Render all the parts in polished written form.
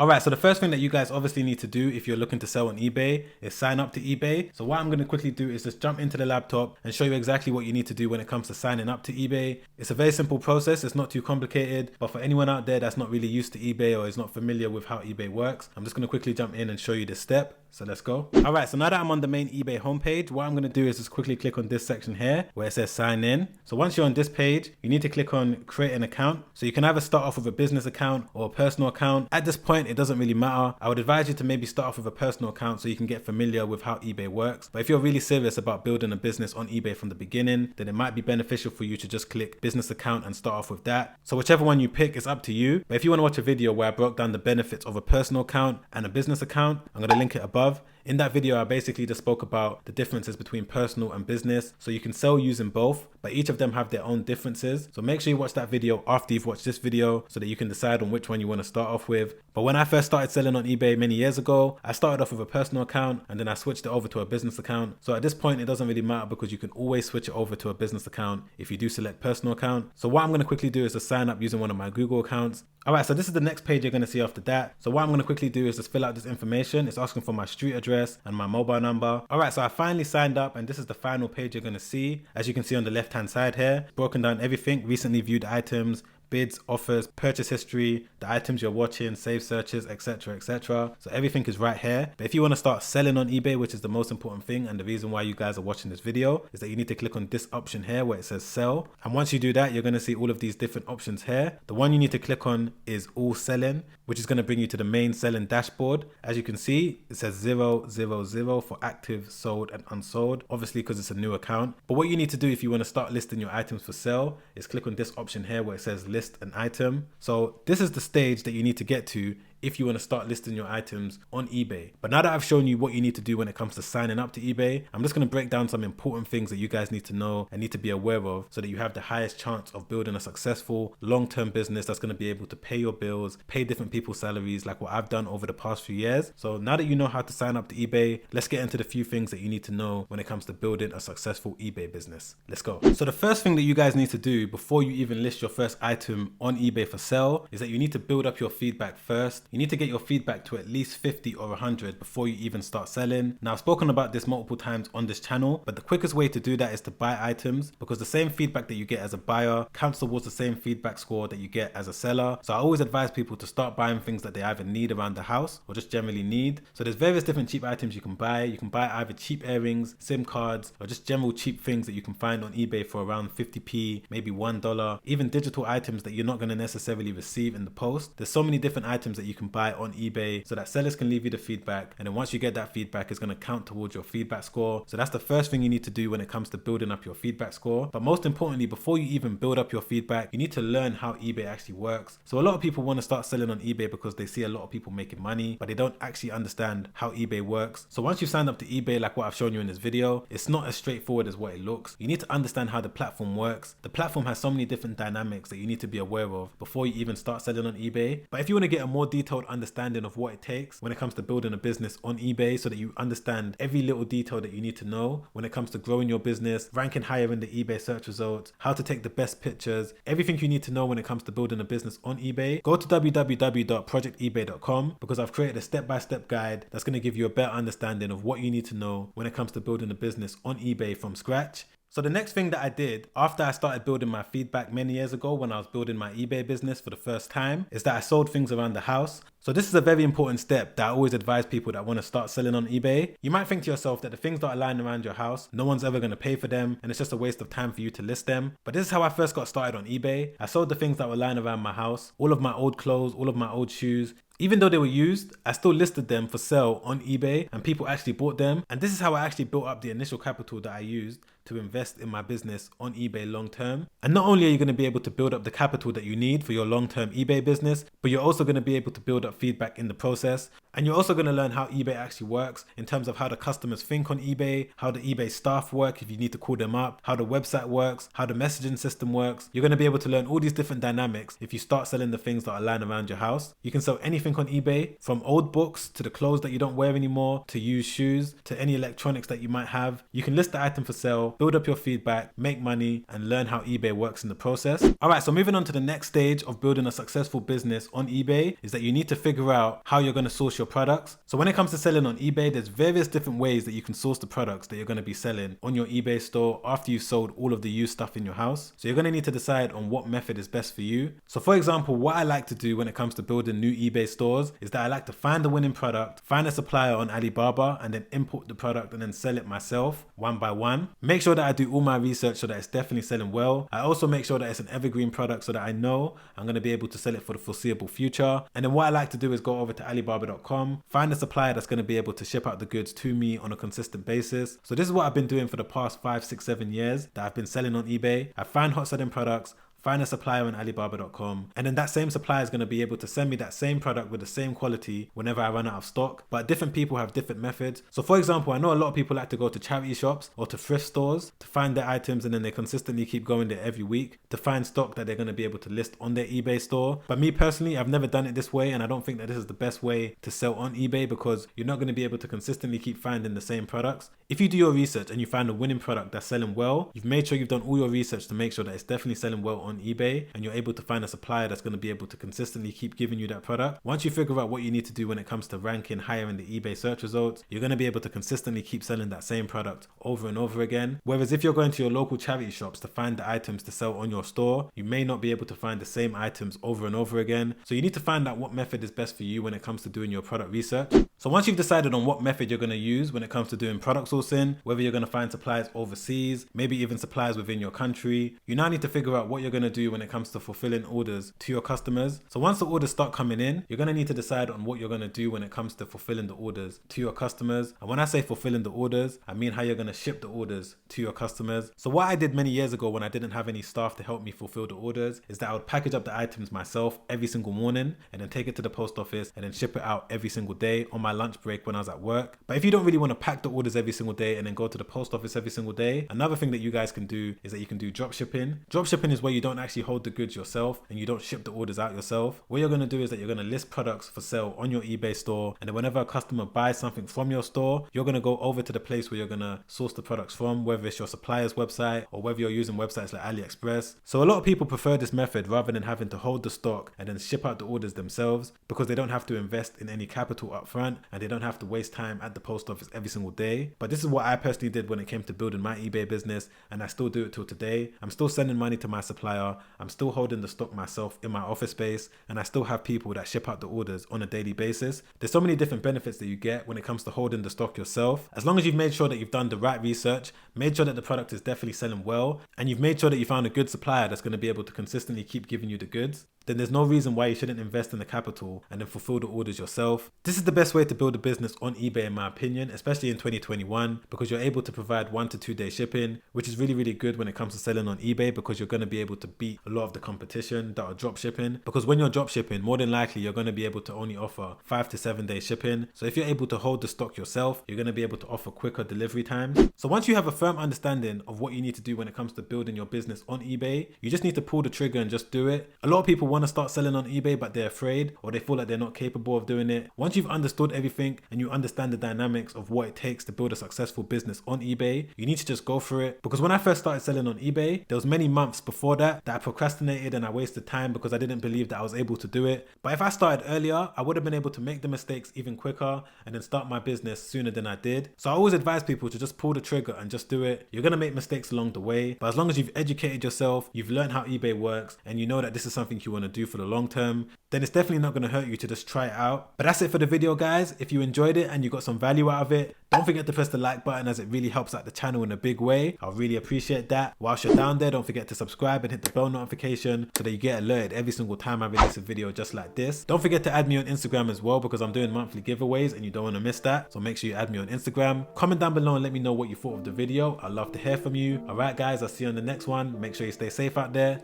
All right, so the first thing that you guys obviously need to do if you're looking to sell on eBay is sign up to eBay. So what I'm going to quickly do is just jump into the laptop and show you exactly what you need to do when it comes to signing up to eBay. It's a very simple process. It's not too complicated, but for anyone out there that's not really used to eBay or is not familiar with how eBay works, I'm just going to quickly jump in and show you this step. So let's go. All right, so now that I'm on the main eBay homepage, what I'm going to do is just quickly click on this section here where it says sign in. So once you're on this page, you need to click on create an account. So you can either start off with a business account or a personal account. At this point, it doesn't really matter. I would advise you to maybe start off with a personal account so you can get familiar with how eBay works. But if you're really serious about building a business on eBay from the beginning, then it might be beneficial for you to just click business account and start off with that. So whichever one you pick is up to you. But if you want to watch a video where I broke down the benefits of a personal account and a business account, I'm going to link it above. In that video, I basically just spoke about the differences between personal and business. So you can sell using both, but each of them have their own differences. So make sure you watch that video after you've watched this video so that you can decide on which one you want to start off with. But when I first started selling on eBay many years ago, I started off with a personal account and then I switched it over to a business account. So at this point, it doesn't really matter because you can always switch it over to a business account if you do select personal account. So what I'm going to quickly do is to sign up using one of my Google accounts. All right, so this is the next page you're going to see after that. So what I'm going to quickly do is just fill out this information. It's asking for my street address and my mobile number. All right, so I finally signed up and this is the final page you're going to see. As you can see on the left hand side here, broken down everything, recently viewed items, bids, offers, purchase history, the items you're watching, save searches, etc, etc. So everything is right here. But if you want to start selling on eBay, which is the most important thing and the reason why you guys are watching this video, is that you need to click on this option here where it says sell. And once you do that, you're going to see all of these different options here. The one you need to click on is all selling, which is going to bring you to the main selling dashboard. As you can see, it says 000 for active, sold and unsold, obviously because it's a new account. But what you need to do if you want to start listing your items for sale is click on this option here where it says list an item. So this is the stage that you need to get to if you want to start listing your items on eBay. But now that I've shown you what you need to do when it comes to signing up to eBay, I'm just going to break down some important things that you guys need to know and need to be aware of so that you have the highest chance of building a successful long-term business that's going to be able to pay your bills, pay different people's salaries like what I've done over the past few years. So now that you know how to sign up to eBay, let's get into the few things that you need to know when it comes to building a successful eBay business. Let's go. So the first thing that you guys need to do before you even list your first item on eBay for sale is that you need to build up your feedback first. You need to get your feedback to at least 50 or 100 before you even start selling. Now I've spoken about this multiple times on this channel, but the quickest way to do that is to buy items because the same feedback that you get as a buyer counts towards the same feedback score that you get as a seller. So I always advise people to start buying things that they either need around the house or just generally need. So there's various different cheap items you can buy. You can buy either cheap earrings, SIM cards, or just general cheap things that you can find on eBay for around 50p, maybe $1, even digital items that you're not going to necessarily receive in the post. There's so many different items that you can buy on eBay so that sellers can leave you the feedback, and then once you get that feedback, it's going to count towards your feedback score. So that's the first thing you need to do when it comes to building up your feedback score. But most importantly, before you even build up your feedback, you need to learn how eBay actually works. So a lot of people want to start selling on eBay because they see a lot of people making money, but they don't actually understand how eBay works. So once you sign up to eBay, like what I've shown you in this video, it's not as straightforward as what it looks. You need to understand how the platform works. The platform has so many different dynamics that you need to be aware of before you even start selling on eBay. But if you want to get a more detailed understanding of what it takes when it comes to building a business on eBay so that you understand every little detail that you need to know when it comes to growing your business, ranking higher in the eBay search results, how to take the best pictures, everything you need to know when it comes to building a business on eBay, go to www.projectebay.com because I've created a step-by-step guide that's going to give you a better understanding of what you need to know when it comes to building a business on eBay from scratch. So the next thing that I did after I started building my feedback many years ago when I was building my eBay business for the first time is that I sold things around the house. So this is a very important step that I always advise people that want to start selling on eBay. You might think to yourself that the things that are lying around your house, no one's ever going to pay for them and it's just a waste of time for you to list them. But this is how I first got started on eBay. I sold the things that were lying around my house, all of my old clothes, all of my old shoes. Even though they were used, I still listed them for sale on eBay and people actually bought them. And this is how I actually built up the initial capital that I used to invest in my business on eBay long term. And not only are you going to be able to build up the capital that you need for your long-term eBay business, but you're also going to be able to build up feedback in the process. And you're also going to learn how eBay actually works in terms of how the customers think on eBay, how the eBay staff work if you need to call them up, how the website works, how the messaging system works. You're going to be able to learn all these different dynamics if you start selling the things that are lying around your house. You can sell anything on eBay, from old books to the clothes that you don't wear anymore, to used shoes, to any electronics that you might have. You can list the item for sale sell, build up your feedback, make money, and learn how eBay works in the process. Alright, so moving on to the next stage of building a successful business on eBay is that you need to figure out how you're going to source your products. So when it comes to selling on eBay, there's various different ways that you can source the products that you're going to be selling on your eBay store after you've sold all of the used stuff in your house. So you're going to need to decide on what method is best for you. So for example, what I like to do when it comes to building new eBay stores is that I like to find the winning product, find a supplier on Alibaba, and then import the product and then sell it myself one by one. Make sure that I do all my research so that it's definitely selling well. I also make sure that it's an evergreen product so that I know I'm going to be able to sell it for the foreseeable future. And then what I like to do is go over to Alibaba.com, find a supplier that's going to be able to ship out the goods to me on a consistent basis. So this is what I've been doing for the past 5, 6, 7 years that I've been selling on eBay. I find hot selling products, find a supplier on Alibaba.com, and then that same supplier is going to be able to send me that same product with the same quality whenever I run out of stock. But different people have different methods. So for example, I know a lot of people like to go to charity shops or to thrift stores to find their items, and then they consistently keep going there every week to find stock that they're going to be able to list on their eBay store. But me personally, I've never done it this way, and I don't think that this is the best way to sell on eBay because you're not going to be able to consistently keep finding the same products. If you do your research and you find a winning product that's selling well, you've made sure you've done all your research to make sure that it's definitely selling well on eBay, and you're able to find a supplier that's going to be able to consistently keep giving you that product. Once you figure out what you need to do when it comes to ranking higher in the eBay search results, you're going to be able to consistently keep selling that same product over and over again. Whereas if you're going to your local charity shops to find the items to sell on your store, you may not be able to find the same items over and over again. So you need to find out what method is best for you when it comes to doing your product research. So once you've decided on what method you're going to use when it comes to doing product sourcing, whether you're going to find suppliers overseas, maybe even suppliers within your country, you now need to figure out what you're going to do when it comes to fulfilling orders to your customers. So once the orders start coming in, you're going to need to decide on what you're going to do when it comes to fulfilling the orders to your customers. And when I say fulfilling the orders, I mean how you're going to ship the orders to your customers. So what I did many years ago when I didn't have any staff to help me fulfill the orders is that I would package up the items myself every single morning and then take it to the post office and then ship it out every single day on my lunch break when I was at work. But if you don't really want to pack the orders every single day and then go to the post office every single day, another thing that you guys can do is that you can do drop shipping. Drop shipping is where you don't actually hold the goods yourself and you don't ship the orders out yourself. What you're going to do is that you're going to list products for sale on your eBay store, and then whenever a customer buys something from your store, you're going to go over to the place where you're going to source the products from, whether it's your supplier's website or whether you're using websites like AliExpress. So a lot of people prefer this method rather than having to hold the stock and then ship out the orders themselves, because they don't have to invest in any capital up front and they don't have to waste time at the post office every single day. But this is what I personally did when it came to building my eBay business, and I still do it till today. I'm still sending money to my supplier, I'm still holding the stock myself in my office space, and I still have people that ship out the orders on a daily basis. There's so many different benefits that you get when it comes to holding the stock yourself. As long as you've made sure that you've done the right research, made sure that the product is definitely selling well, and you've made sure that you found a good supplier that's going to be able to consistently keep giving you the goods, then there's no reason why you shouldn't invest in the capital and then fulfill the orders yourself. This is the best way to build a business on eBay in my opinion, especially in 2021, because you're able to provide 1 to 2 day shipping, which is really, really good when it comes to selling on eBay, because you're going to be able to beat a lot of the competition that are drop shipping. Because when you're drop shipping, more than likely you're going to be able to only offer 5 to 7 day shipping. So if you're able to hold the stock yourself, you're going to be able to offer quicker delivery times. So once you have a firm understanding of what you need to do when it comes to building your business on eBay, you just need to pull the trigger and just do it. A lot of people want to start selling on eBay, but they're afraid, or they feel like they're not capable of doing it. Once you've understood everything and you understand the dynamics of what it takes to build a successful business on eBay, you need to just go for it. Because when I first started selling on eBay, there was many months before that I procrastinated and I wasted time because I didn't believe that I was able to do it. But if I started earlier, I would have been able to make the mistakes even quicker and then start my business sooner than I did. So I always advise people to just pull the trigger and just do it. You're going to make mistakes along the way, but as long as you've educated yourself, you've learned how eBay works, and you know that this is something you want to do for the long term, then it's definitely not going to hurt you to just try it out. But that's it for the video, guys. If you enjoyed it and you got some value out of it, don't forget to press the like button, as it really helps out the channel in a big way. I'll really appreciate that. Whilst you're down there, don't forget to subscribe and hit the bell notification so that you get alerted every single time I release a video just like this. Don't forget to add me on Instagram as well, because I'm doing monthly giveaways and you don't want to miss that. So make sure you add me on Instagram. Comment down below and let me know what you thought of the video. I'd love to hear from you. Alright guys, I'll see you on the next one. Make sure you stay safe out there.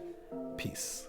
Peace.